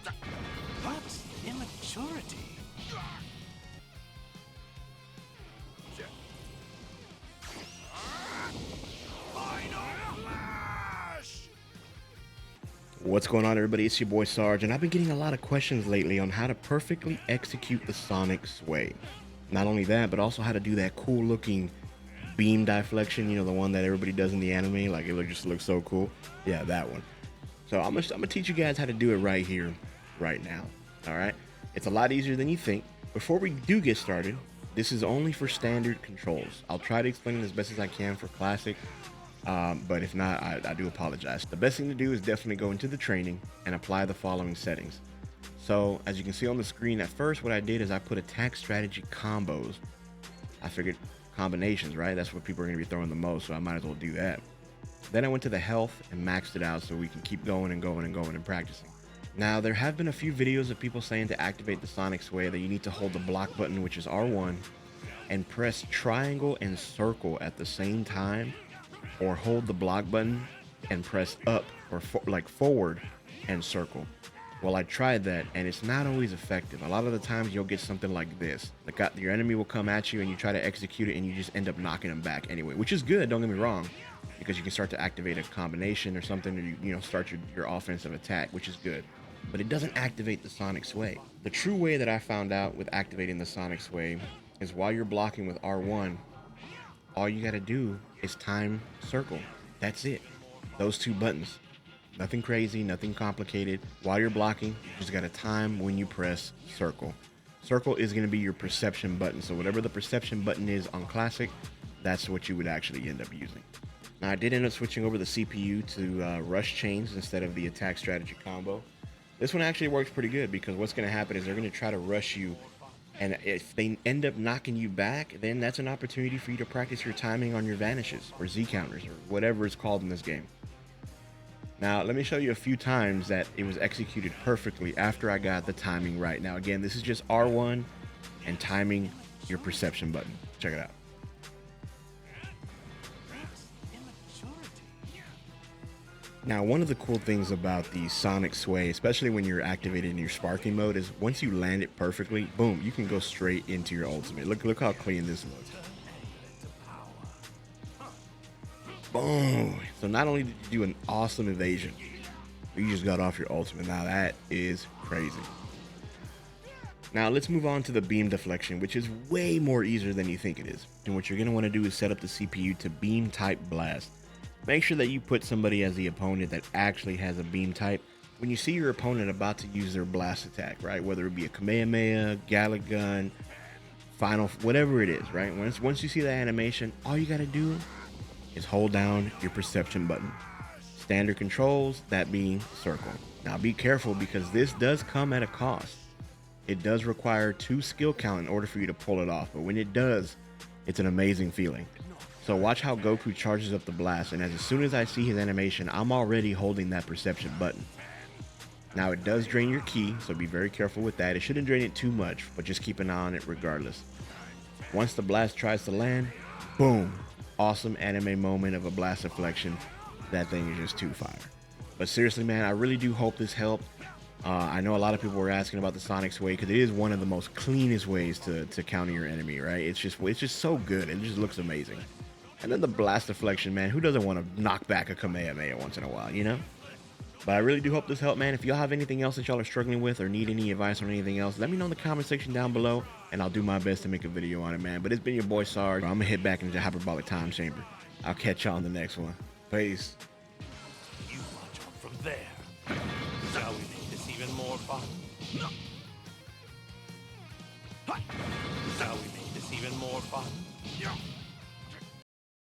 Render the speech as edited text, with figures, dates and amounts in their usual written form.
What immaturity? What's going on, everybody? It's your boy Sarge, and I've been getting a lot of questions lately on how to perfectly execute the Sonic Sway. Not only that, but also how to do that cool looking beam deflection, you know, the one that everybody does in the anime, like it just looks so cool. Yeah, that one. So I'm gonna teach you guys how to do it right here, right now. All right, it's a lot easier than you think. Before we do get started, this is only for standard controls. I'll try to explain it as best as I can for classic, but if not, I do apologize. The best thing to do is definitely go into the training and apply the following settings. So as you can see on the screen, at first what I did is I put attack strategy combos. I figured combinations, right? That's what people are going to be throwing the most, so I might as well do that. Then I went to the health and maxed it out so we can keep going and going and going and practicing. Now, there have been a few videos of people saying to activate the Sonic Sway that you need to hold the block button, which is R1, and press triangle and circle at the same time, or hold the block button and press up or like forward and circle. Well, I tried that and it's not always effective. A lot of the times you'll get something like this. Like your enemy will come at you and you try to execute it and you just end up knocking them back anyway, which is good, don't get me wrong, because you can start to activate a combination or something, or you know, start your offensive attack, which is good. But it doesn't activate the Sonic Sway. The true way that I found out with activating the Sonic Sway is while you're blocking with R1, all you gotta do is time circle. That's it. Those two buttons. Nothing crazy, nothing complicated. While you're blocking, you just gotta time when you press circle. Circle is gonna be your perception button. So whatever the perception button is on classic, that's what you would actually end up using. Now I did end up switching over the CPU to rush chains instead of the attack strategy combo. This one actually works pretty good because what's gonna happen is they're gonna try to rush you, and if they end up knocking you back, then that's an opportunity for you to practice your timing on your vanishes or Z counters or whatever it's called in this game. Now, let me show you a few times that it was executed perfectly after I got the timing right. Now, again, this is just R1 and timing your perception button. Check it out. Now, one of the cool things about the Sonic Sway, especially when you're activated in your sparking mode, is once you land it perfectly, boom, you can go straight into your ultimate. Look how clean this looks. Boom. So not only did you do an awesome evasion, you just got off your ultimate. Now that is crazy. Now let's move on to the beam deflection, which is way more easier than you think it is. And what you're going to want to do is set up the CPU to beam type blast. Make sure that you put somebody as the opponent that actually has a beam type. When you see your opponent about to use their blast attack, right? Whether it be a Kamehameha, Galick Gun, Final, whatever it is, right? Once you see that animation, all you got to do is hold down your perception button. Standard controls, that being circle. Now be careful because this does come at a cost. It does require 2 skill count in order for you to pull it off, but when it does, it's an amazing feeling. So watch how Goku charges up the blast, and as soon as I see his animation, I'm already holding that perception button. Now it does drain your ki, so be very careful with that. It shouldn't drain it too much, but just keep an eye on it regardless. Once the blast tries to land, boom. Awesome anime moment of a blast deflection. That thing is just too fire. But seriously, man, I really do hope this helped. I know a lot of people were asking about the Sonic Sway because it is one of the most cleanest ways to counter your enemy, right? It's just so good. It just looks amazing. And then the blast deflection, man, who doesn't want to knock back a Kamehameha once in a while, you know? But I really do hope this helped, man. If y'all have anything else that y'all are struggling with or need any advice on anything else, let me know in the comment section down below, and I'll do my best to make a video on it, man. But it's been your boy Sarge. I'm gonna head back into the hyperbolic time chamber. I'll catch y'all in the next one. Peace. You launch up from there. Shall we make this even more fun? Shall we make this even more fun?